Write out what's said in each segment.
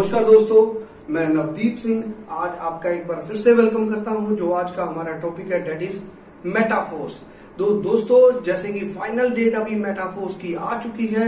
नमस्कार दोस्तों, मैं नवदीप सिंह आज आपका एक बार फिर से वेलकम करता हूं। जो आज का हमारा टॉपिक है डेट इज मेटाफोर्स। दोस्तों जैसे कि फाइनल डेट अभी मेटाफोर्स की आ चुकी है।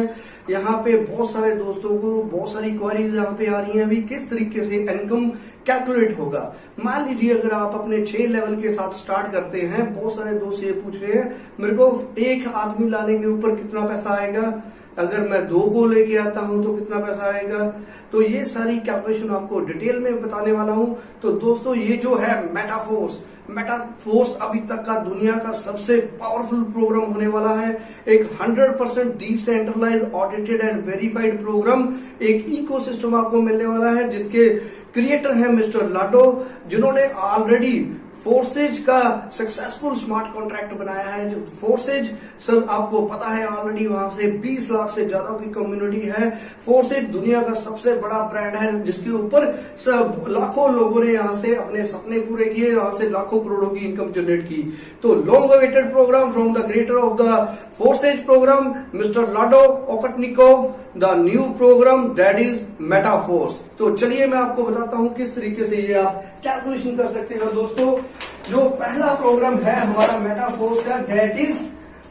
यहाँ पे बहुत सारे दोस्तों को बहुत सारी क्वेरीज यहाँ पे आ रही हैं अभी किस तरीके से इनकम कैलकुलेट होगा। मान लीजिए अगर आप अपने 6 लेवल के साथ स्टार्ट करते हैं, बहुत सारे दोस्त ये पूछ रहे हैं मेरे को एक आदमी लाने के ऊपर कितना पैसा आएगा, अगर मैं 2 को लेके आता हूं तो कितना पैसा आएगा। तो ये सारी कैलकुलेशन आपको डिटेल में बताने वाला हूं। तो दोस्तों ये जो है मेटाफोर्स अभी तक का दुनिया का सबसे पावरफुल प्रोग्राम होने वाला है। एक 100% decentralise audited and verified programme, एक इकोसिस्टम आपको मिलने वाला है जिसके क्रिएटर है मिस्टर लाडो, जिन्होंने ऑलरेडी फोर्सेज का सक्सेसफुल स्मार्ट कॉन्ट्रैक्ट बनाया है। जो फोर्सेज सर आपको पता है ऑलरेडी वहां से 20 लाख से ज्यादा की कम्युनिटी है। फोर्सेज दुनिया का सबसे बड़ा ब्रांड है जिसके ऊपर सब लाखों लोगों ने यहाँ से अपने सपने पूरे किए, यहाँ से लाखों करोड़ों की इनकम जनरेट की। तो long awaited programme from the creator of the Forsage programme mister Lado Okhotnikov, the new programme that is Metaforce. तो चलिए मैं आपको बताता हूं किस तरीके से ये आप कैलकुलेशन कर सकते हैं। दोस्तों जो पहला प्रोग्राम है हमारा मेटाफोर्स का that is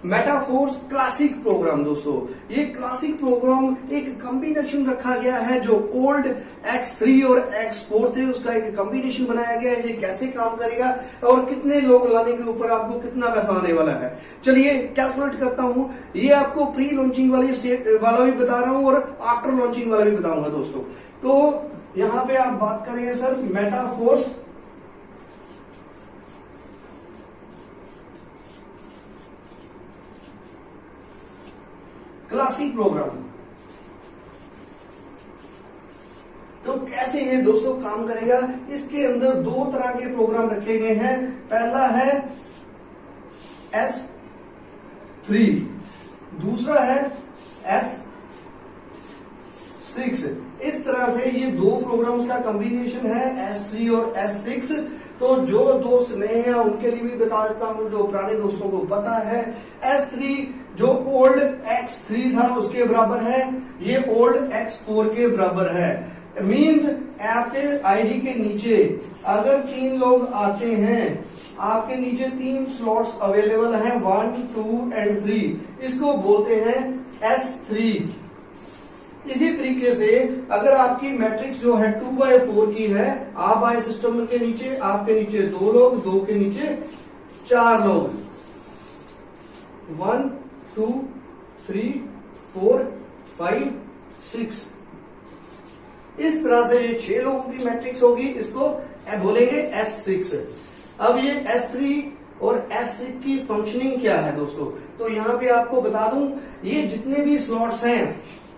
Metaforce classic programme. दोस्तों ये क्लासिक प्रोग्राम एक कॉम्बिनेशन रखा गया है, जो ओल्ड X3 और X4 थे उसका एक कॉम्बिनेशन बनाया गया है। ये कैसे काम करेगा और कितने लोग लाने के ऊपर आपको कितना पैसा आने वाला है, चलिए कैलकुलेट करता हूं। ये आपको प्री लॉन्चिंग वाली स्टेट वाला भी बता रहा हूं और आफ्टर लॉन्चिंग वाला भी बताऊंगा। दोस्तों तो यहाँ पे आप बात करेंगे सर मेटाफोर्स क्लासिक प्रोग्राम। तो कैसे ये दोस्तों काम करेगा, इसके अंदर 2 तरह के प्रोग्राम रखे गए हैं। पहला है S3, दूसरा है S6। इस तरह से ये 2 प्रोग्राम्स का कॉम्बिनेशन है S3 और S6। तो जो दोस्त नए हैं उनके लिए भी बता देता हूं, जो पुराने दोस्तों को पता है S3 जो ओल्ड X3 था उसके बराबर है, ये ओल्ड X4 के बराबर है। मींस आपके आईडी के नीचे अगर 3 लोग आते हैं, आपके नीचे 3 स्लॉट्स अवेलेबल हैं 1, 2 एंड 3, इसको बोलते हैं S3। इसी तरीके से अगर आपकी मैट्रिक्स जो है 2/4 की है, आप आए सिस्टम के नीचे, आपके नीचे 2 लोग, 2 के नीचे 4 लोग, 1, 2, 3, 4, 5, 6, इस तरह से ये 6 लोगों की मैट्रिक्स होगी, इसको बोलेंगे S6। अब ये S3 और S6 की फंक्शनिंग क्या है दोस्तों, तो यहाँ पे आपको बता दूं, ये जितने भी स्लॉट्स हैं,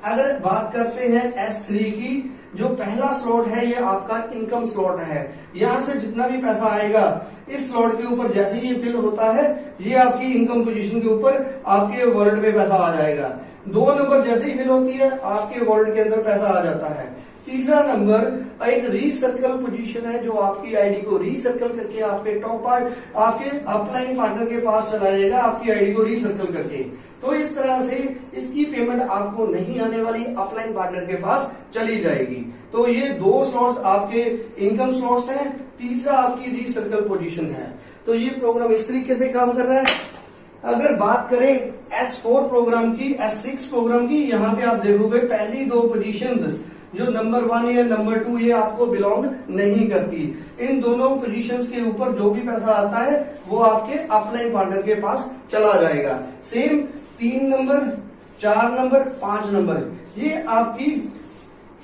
अगर बात करते हैं S3 की, जो पहला स्लॉट है ये आपका इनकम स्लॉट है। यहां से जितना भी पैसा आएगा इस स्लॉट के ऊपर जैसे ही फिल होता है, ये आपकी इनकम पोजीशन के ऊपर आपके वॉलेट में पैसा आ जाएगा। 2 नंबर जैसे ही फिल होती है आपके वॉलेट के अंदर पैसा आ जाता है। तीसरा नंबर एक रीसर्कल पोजीशन है, जो आपकी आईडी को रीसर्कल करके आपके टॉप आपके अपलाइन पार्टनर के पास चला जाएगा, आपकी आईडी को रीसर्कल करके। तो इस तरह से इसकी पेमेंट आपको नहीं आने वाली, अपलाइन पार्टनर के पास चली जाएगी। तो ये 2 स्लॉट्स आपके इनकम स्लॉट्स हैं, तीसरा आपकी रीसर्कल पोजीशन है। तो ये प्रोग्राम इस तरीके से काम कर रहा है। अगर बात करें S4 प्रोग्राम की, S6 प्रोग्राम की, यहाँ पे आप देखोगे पहली 2 पोजीशंस जो नंबर 1 या नंबर 2 ये आपको बिलोंग नहीं करती। इन दोनों पोजीशंस के ऊपर जो भी पैसा आता है वो आपके अपलाइन पार्टनर के पास चला जाएगा। सेम 3 नंबर, 4 नंबर, 5 नंबर, ये आपकी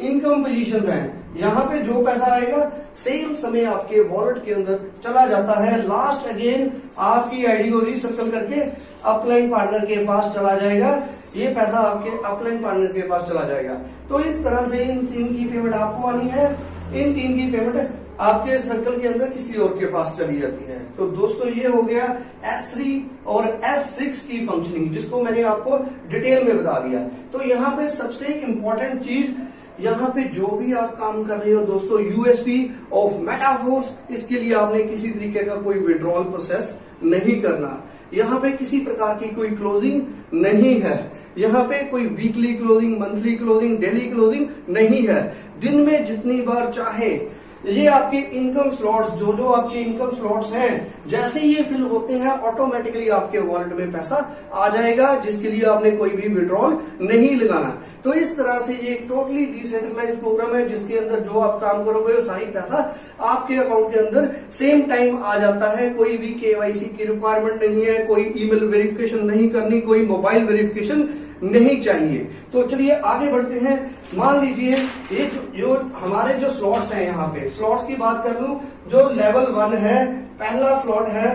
इनकम पोजीशंस हैं। यहाँ पे जो पैसा आएगा सेम समय आपके वॉलेट के अंदर चला जाता है। लास्ट अगेन आपकी आईडी को रीसर्कल करके अपलाइन पार्टनर के पास चला जाएगा, ये पैसा आपके अपलाइन पार्टनर के पास चला जाएगा। तो इस तरह से इन 3 की पेमेंट आपको आनी है, इन 3 की पेमेंट आपके सर्कल के अंदर किसी और के पास चली जाती है। तो दोस्तों ये हो गया S3 और S6 की फंक्शनिंग, जिसको मैंने आपको डिटेल में बता दिया। तो यहाँ पे सबसे इंपॉर्टेंट चीज, यहाँ पे जो भी आप काम कर रहे हो दोस्तों, यूएसपी ऑफ मेटाफोर्स, इसके लिए आपने किसी तरीके का कोई विड्रॉल प्रोसेस नहीं करना। यहाँ पे किसी प्रकार की कोई क्लोजिंग नहीं है, यहाँ पे कोई weekly closing, monthly closing, daily closing नहीं है। दिन में जितनी बार चाहे ये आपके इनकम स्लॉट्स, जो आपके इनकम स्लॉट्स हैं, जैसे ये फिल होते हैं ऑटोमेटिकली आपके वॉलेट में पैसा आ जाएगा, जिसके लिए आपने कोई भी विड्रॉल नहीं लगाना। तो इस तरह से ये एक टोटली डिसेंट्रलाइज प्रोग्राम है, जिसके अंदर जो आप काम करोगे वो सारी पैसा आपके अकाउंट के अंदर सेम टाइम आ जाता है। कोई भी केवाईसी की रिक्वायरमेंट नहीं है, कोई ईमेल वेरिफिकेशन नहीं करनी, कोई मोबाइल वेरिफिकेशन नहीं चाहिए। तो चलिए आगे बढ़ते हैं। मान लीजिए ये जो हमारे जो स्लॉट्स हैं, यहाँ पे स्लॉट्स की बात कर लूं, जो लेवल 1 है, पहला स्लॉट है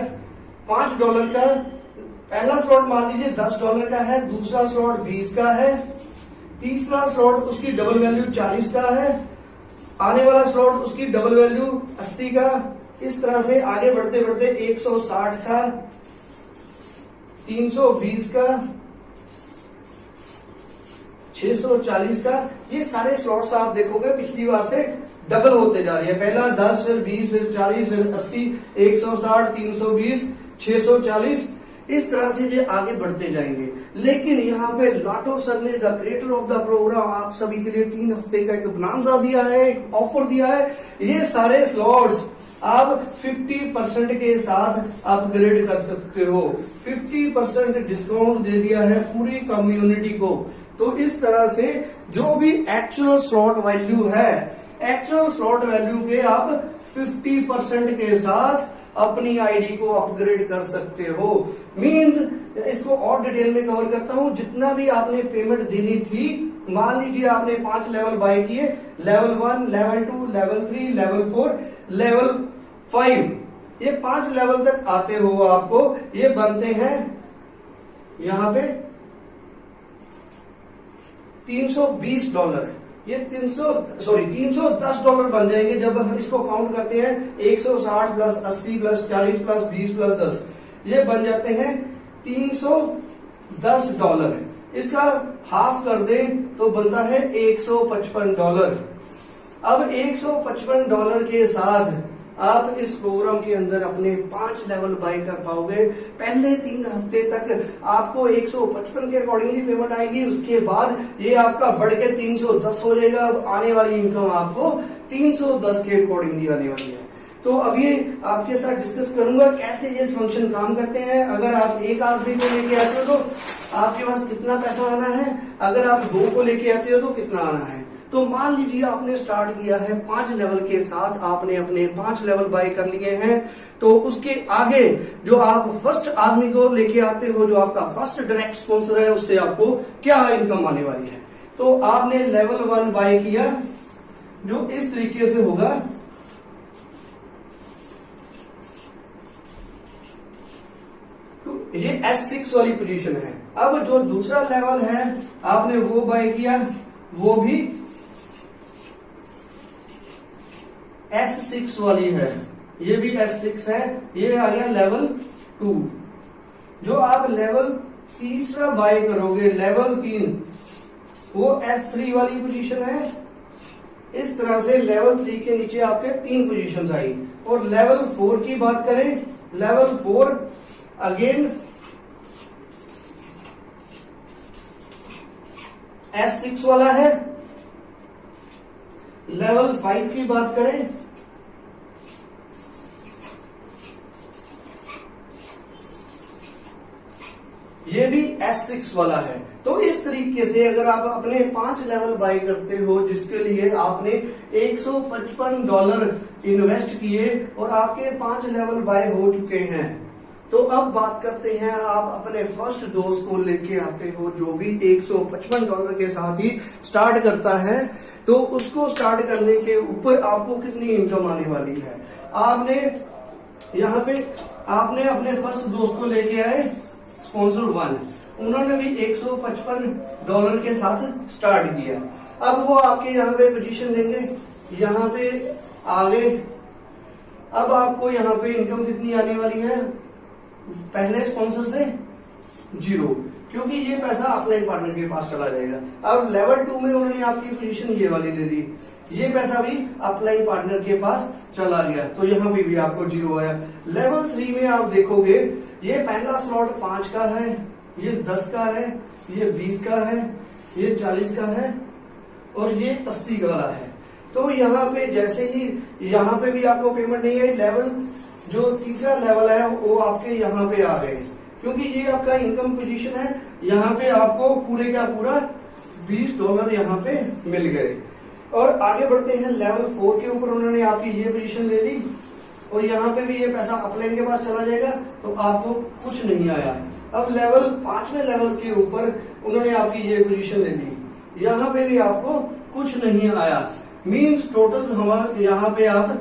$5 का, पहला स्लॉट मान लीजिए $10 का है, दूसरा स्लॉट 20 का है, तीसरा स्लॉट उसकी डबल वैल्यू 40 का है, आने वाला स्लॉट उसकी डबल वैल्यू 80 का। इस तरह से आगे बढ़ते बढ़ते 160 का, 320 का, 640 का, ये सारे स्लॉट्स आप देखोगे पिछली बार से डबल होते जा रही है। पहला 10, फिर 20, फिर 40, फिर 80, 160, 320, 640, इस तरह से ये आगे बढ़ते जाएंगे। लेकिन यहाँ पे लाटो सर ने, the creator of the programme, आप सभी के लिए 3 हफ्ते का एक बोनांजा दिया है, एक ऑफर दिया है। ये सारे स्लॉट्स आप 50% के साथ अपग्रेड कर सकते हो। 50% डिस्काउंट दे दिया है पूरी कम्युनिटी को। तो इस तरह से जो भी एक्चुअल स्लॉट वैल्यू है, एक्चुअल स्लॉट वैल्यू के आप 50% के साथ अपनी आईडी को अपग्रेड कर सकते हो। मींस इसको और डिटेल में कवर करता हूं। जितना भी आपने पेमेंट देनी थी, मान लीजिए आपने 5 लेवल बाय किए, level 1, level 2, level 3, level 4, level 5, ये 5 लेवल तक आते हो आपको ये बनते हैं यहां पे $320। ये $310 बन जाएंगे जब हम इसको काउंट करते हैं। 160 प्लस 80 प्लस 40 प्लस 20 प्लस 10, ये बन जाते हैं $310। इसका हाफ कर दें तो बनता है $155। अब $155 के साथ आप इस प्रोग्राम के अंदर अपने 5 लेवल बाय कर पाओगे। पहले 3 हफ्ते तक आपको 155 के अकॉर्डिंगली पेमेंट आएगी, उसके बाद ये आपका बढ़ के 310 हो जाएगा। अब आने वाली इनकम आपको 310 के अकॉर्डिंगली आने वाली है। तो अब ये आपके साथ डिस्कस करूंगा कैसे ये फंक्शन काम करते हैं। अगर आप एक आदमी को लेके आते हो तो आपके पास कितना पैसा आना है, अगर आप 2 को लेके आते हो तो कितना आना है। तो मान लीजिए आपने स्टार्ट किया है 5 लेवल के साथ, आपने अपने 5 लेवल बाय कर लिए हैं। तो उसके आगे जो आप फर्स्ट आदमी को लेके आते हो, जो आपका फर्स्ट डायरेक्ट स्पॉन्सर है, उससे आपको क्या इनकम आने वाली है। तो आपने लेवल 1 बाय किया, जो इस तरीके से होगा। तो ये S6 वाली पोजीशन है। अब जो दूसरा लेवल है आपने वो बाय किया, वो भी S6 वाली है, ये भी S6 है। ये आ गया लेवल 2। जो आप लेवल तीसरा बाय करोगे, लेवल 3, वो S3 वाली पोजीशन है। इस तरह से लेवल 3 के नीचे आपके 3 पोजीशन आई। और लेवल 4 की बात करें, लेवल 4 अगेन S6 वाला है। लेवल 5 की बात करें, ये भी S6 वाला है। तो इस तरीके से अगर आप अपने 5 लेवल बाय करते हो, जिसके लिए आपने $155 इन्वेस्ट किए और आपके 5 लेवल बाय हो चुके हैं। तो अब बात करते हैं, आप अपने फर्स्ट दोस्त को लेके आते हो, जो भी $155 के साथ ही स्टार्ट करता है। तो उसको स्टार्ट करने के ऊपर आपको कितनी इनकम आने वाली है। आपने यहाँ पे आपने अपने फर्स्ट दोस्त को लेके आए, स्पॉन्सर 1, उन्होंने भी $155 के साथ स्टार्ट किया। अब वो आपके यहाँ पे पोजीशन लेंगे, यहाँ पे आगे। अब आपको यहाँ पे इनकम कितनी आने वाली है, पहले स्पॉन्सर से 0। क्योंकि ये पैसा अपलाइन पार्टनर के पास चला जाएगा। अब लेवल 2 में उन्होंने आपकी पोजीशन ये वाली ले ली, ये पैसा भी अपलाइन पार्टनर के पास चला गया, तो यहाँ पे भी आपको 0 आया। लेवल 3 में आप देखोगे ये पहला स्लॉट 5 का है, ये 10 का है, ये 20 का है, ये 40 का है और ये 80 वाला है। तो यहाँ पे जैसे ही यहाँ पे भी आपको पेमेंट नहीं आई, लेवल जो तीसरा लेवल है वो आपके यहाँ पे आ गए, क्योंकि ये आपका इनकम पोजीशन है। यहाँ पे आपको पूरे का पूरा $20 यहाँ पे मिल गए। और आगे बढ़ते हैं लेवल 4 के ऊपर, उन्होंने आपकी ये पोजीशन ले ली और यहाँ पे भी ये पैसा अपलाइन के पास चला जाएगा, तो आपको कुछ नहीं आया। अब लेवल 5वें लेवल के ऊपर उन्होंने आपकी ये पोजीशन ले ली, यहाँ पे भी आपको कुछ नहीं आया। मीन्स टोटल हमारे यहाँ पे आप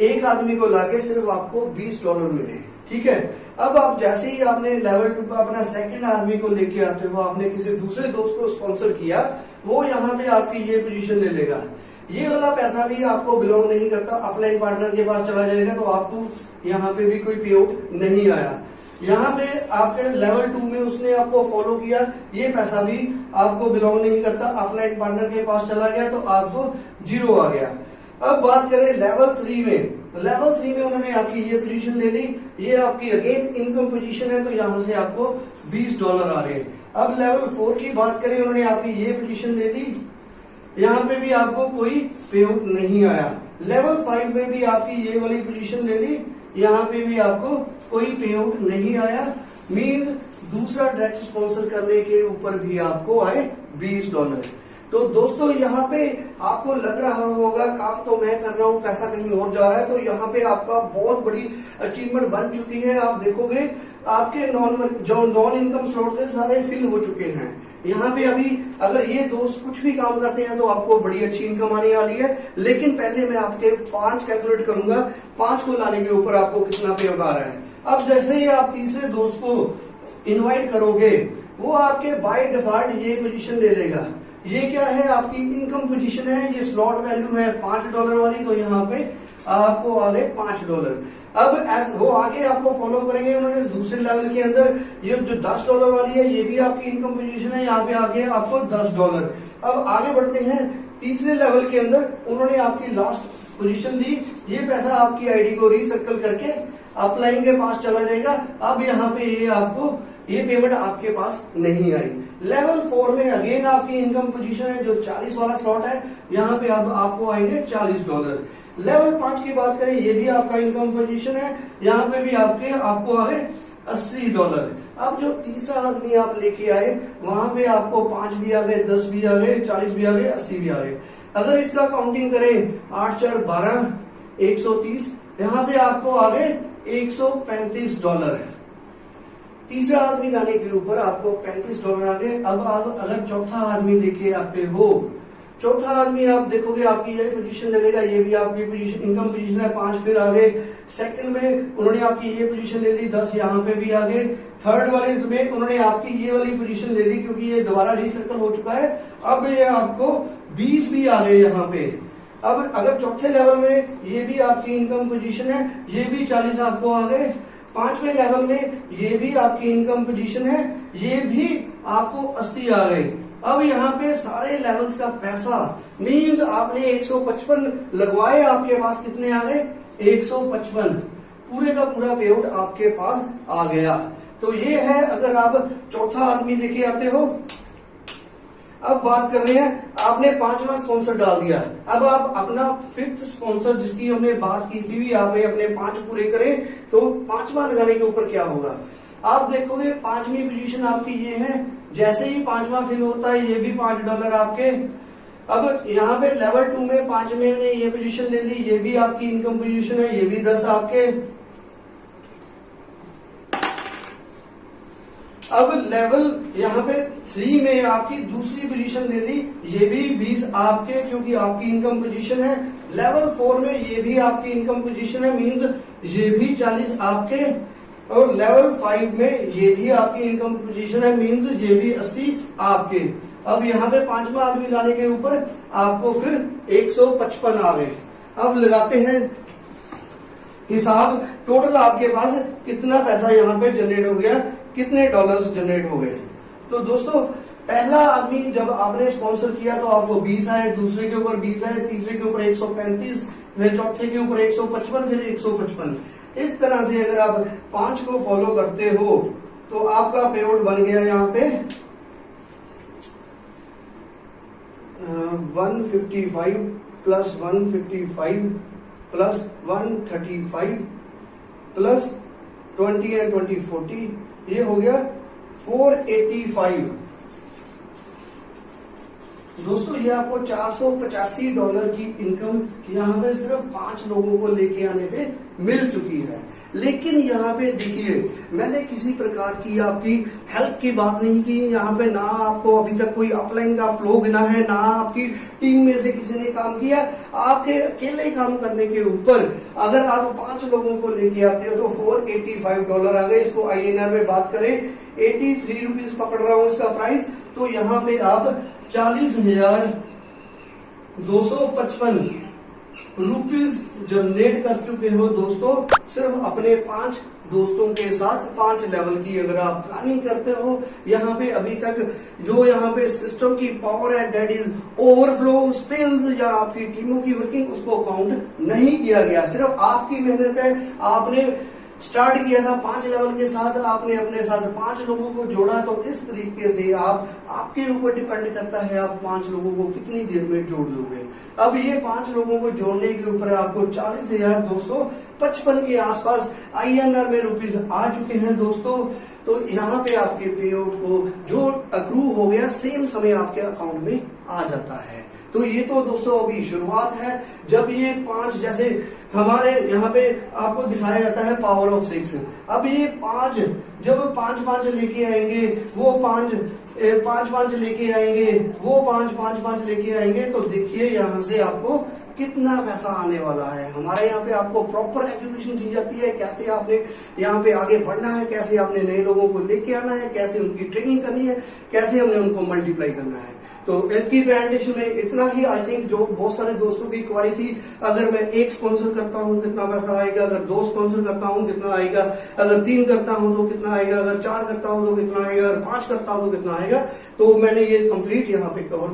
एक आदमी को लाके सिर्फ आपको $20 मिले, ठीक है। अब आप जैसे ही आपने लेवल 2 का अपना सेकंड आदमी को लेके आते हो, आपने किसी दूसरे दोस्त को स्पॉन्सर किया, वो यहाँ पे आपकी ये पोजीशन ले लेगा। ये वाला पैसा भी आपको बिलोंग नहीं करता, अपलाइन पार्टनर के पास चला जाएगा, तो आपको यहाँ पे भी कोई पे आउट नहीं आया। यहाँ पे आपके लेवल 2 में उसने आपको फॉलो किया, ये पैसा भी आपको बिलोंग नहीं करता, अपलाइन पार्टनर के पास चला गया, तो आपको 0 आ गया। अब बात करें लेवल 3 में, लेवल 3 में उन्होंने आपकी ये पोजीशन ले ली, ये आपकी अगेन इनकम पोजीशन है, तो यहाँ से आपको $20 आ गए। अब लेवल 4 की बात करें, उन्होंने आपकी ये पोजीशन ले ली, यहाँ पे भी आपको कोई पे आउट नहीं आया। लेवल 5 में भी आपकी ये वाली पोजीशन ले ली, यहाँ पे भी आपको कोई पे आउट नहीं आया। मीन दूसरा डायरेक्ट स्पॉन्सर करने के ऊपर भी आपको आए $20। तो दोस्तों यहाँ पे आपको लग रहा होगा काम तो मैं कर रहा हूँ, पैसा कहीं और जा रहा है, तो यहाँ पे आपका बहुत बड़ी अचीवमेंट बन चुकी है। आप देखोगे आपके नॉन इनकम स्लॉट थे सारे फिल हो चुके हैं। यहाँ पे अभी अगर ये दोस्त कुछ भी काम करते हैं तो आपको बड़ी अच्छी इनकम आने वाली है। लेकिन पहले मैं आपके 5 कैलकुलेट करूंगा, 5 को लाने के ऊपर आपको कितना पे आउट आ रहा है। अब जैसे ही आप तीसरे दोस्त को इन्वाइट करोगे, वो आपके बाय डिफॉल्ट ये पोजीशन ले लेगा। ये क्या है, आपकी इनकम पोजीशन है, ये स्लॉट वैल्यू है $5 वाली, तो यहाँ पे आपको आ गए $5। अब वो आगे आपको फॉलो करेंगे, उन्होंने दूसरे लेवल के अंदर ये जो $10 वाली है, ये भी आपकी इनकम पोजीशन है, यहाँ पे आगे आपको $10। अब आगे बढ़ते हैं तीसरे लेवल के अंदर, उन्होंने आपकी लास्ट पोजीशन ली, ये पैसा आपकी आईडी को रिसर्कल करके अपलाइन के पास चला जाएगा। अब यहाँ पे ये आपको ये पेमेंट आपके पास नहीं आई। लेवल 4 में अगेन आपकी इनकम पोजीशन है, जो 40 वाला स्लॉट है, यहाँ पे आपको आएंगे $40। लेवल 5 की बात करें, ये भी आपका इनकम पोजीशन है, यहाँ पे भी आपको आ गए $80। अब जो तीसरा आदमी आप लेके आए, वहां पे आपको 5 भी आ गए, 10 भी आ गए, 40 भी आ गए, 80 भी आ गए। अगर इसका काउंटिंग करें 8 4 12 130, यहाँ पे आपको आ गए $135। तीसरा आदमी लाने के ऊपर आपको $35 आ गए। अब आप अगर चौथा आदमी लेके आते हो, चौथा आदमी आप देखोगे आपकी ये पोजीशन ले लेगा, ये भी आपकी पोजीशन इनकम पोजीशन है, 5 फिर आ गए। सेकंड में उन्होंने आपकी ये पोजीशन ले ली, 10 यहाँ पे भी आ गए। थर्ड वाले में उन्होंने आपकी ये वाली पोजीशन ले ली, क्योंकि ये दोबारा रिसर्कल हो चुका है। अब ये आपको 20 भी आ गए यहाँ पे। अब अगर चौथे लेवल में ये भी आपकी इनकम पोजीशन है, ये भी 40 आपको आ गए। 5वें लेवल में ये भी आपकी इनकम पोजीशन है, ये भी आपको 80 आ गए। अब यहाँ पे सारे लेवल्स का पैसा मीन्स आपने 155 लगवाए, आपके पास कितने आ गए 155, पूरे का पूरा पे आउट आपके पास आ गया। तो ये है अगर आप चौथा आदमी लेके आते हो। अब बात कर रहे हैं, आपने 5वां स्पॉन्सर डाल दिया, अब आप अपना 5th स्पॉन्सर जिसकी हमने बात की थी, आप अपने 5 पूरे करें, तो 5वां लगाने के ऊपर क्या होगा। आप देखोगे 5वीं पोजीशन आपकी ये है, जैसे ही 5वां फिल होता है, ये भी $5 आपके। अब यहाँ पे लेवल 2 में 5 में ने ये पोजीशन ले ली, ये भी आपकी इनकम पोजीशन है, ये भी 10 आपके। अब लेवल यहाँ पे 3 में आपकी दूसरी पोजीशन ले ली, ये भी 20 आपके, क्योंकि आपकी इनकम पोजीशन है। लेवल 4 में ये भी आपकी इनकम पोजीशन है, मींस ये भी 40 आपके। और लेवल 5 में ये भी आपकी इनकम पोजीशन है, मींस ये भी 80 आपके। अब यहाँ पे 5वां आदमी लाने के ऊपर आपको फिर 155 आ गए। अब लगाते हैं हिसाब, टोटल आपके पास कितना पैसा यहाँ पे जनरेट हो गया, कितने डॉलर्स जनरेट हो गए। तो दोस्तों पहला आदमी जब आपने स्पॉन्सर किया तो आपको 20 आए, दूसरे के ऊपर 20 आए, तीसरे के ऊपर 135, फिर चौथे के ऊपर 155, फिर 155। इस तरह से अगर आप 5 को फॉलो करते हो तो आपका पे आउट बन गया यहाँ पे 155 प्लस 155 प्लस 135 प्लस 20 एंड 20 40, ये हो गया 485। दोस्तों ये आपको $485 की इनकम यहाँ पे सिर्फ 5 लोगों को लेके आने पे मिल चुकी है। लेकिन यहाँ पे देखिए, मैंने किसी प्रकार की आपकी हेल्प की बात नहीं की यहाँ पे, ना आपको अभी तक कोई अपलाइन का फ्लो गिना है, ना आपकी टीम में से किसी ने काम किया। आपके अकेले काम करने के ऊपर अगर आप 5 लोगों को लेके आते हो तो $485 आ गए। इसको INR में बात करें 83 रुपीज पकड़ रहा हूं इसका प्राइस, तो यहाँ पे आप 40,255 रुपीज जनरेट कर चुके हो दोस्तों, सिर्फ अपने 5 दोस्तों के साथ 5 लेवल की अगर आप प्लानिंग करते हो। यहाँ पे अभी तक जो यहाँ पे सिस्टम की पावर है, डेट इज ओवरफ्लो, स्पिल्स या आपकी टीमों की वर्किंग, उसको काउंट नहीं किया गया। सिर्फ आपकी मेहनत है। आपने स्टार्ट किया था 5 लेवल के साथ, आपने अपने साथ 5 लोगों को जोड़ा, तो इस तरीके से आपके ऊपर डिपेंड करता है आप 5 लोगों को कितनी देर में जोड़ दोगे। अब ये 5 लोगों को जोड़ने के ऊपर आपको 40,255 के आसपास INR में रुपीज आ चुके हैं दोस्तों। तो यहाँ पे आपके पे आउट को जो अक्रू हो गया सेम समय आपके अकाउंट में आ जाता है। तो ये तो दोस्तों अभी शुरुआत है। जब ये 5 जैसे हमारे यहाँ पे आपको दिखाया जाता है पावर ऑफ 6, अब ये 5 जब 5 लेके आएंगे, वो 5 लेके आएंगे, वो 5 लेके आएंगे, तो देखिए यहाँ से आपको कितना पैसा आने वाला है। हमारे यहाँ पे आपको प्रॉपर एजुकेशन दी जाती है, कैसे आपने यहाँ पे आगे बढ़ना है, कैसे आपने नए लोगों को लेके आना है, कैसे उनकी ट्रेनिंग करनी है, कैसे हमने उनको मल्टीप्लाई करना है। तो इसकी प्रेजेंटेशन में इतना ही। आई थिंक जो बहुत सारे दोस्तों की क्वारी थी, अगर मैं 1 स्पॉन्सर करता हूँ कितना पैसा आएगा, अगर 2 स्पॉन्सर करता हूँ कितना आएगा, अगर 3 करता हूँ तो कितना आएगा, अगर 4 करता हूँ तो कितना आएगा, अगर 5 करता हूँ तो कितना आएगा। तो मैंने ये कंप्लीट यहाँ पे कर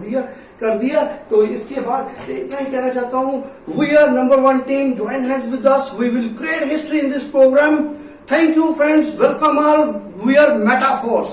दिया। तो इसके बाद इतना ही कहना चाहता हूँ, we are number 1 team, join hands with us, we will create history in this program. Thank you friends, welcome all, we are metaphors.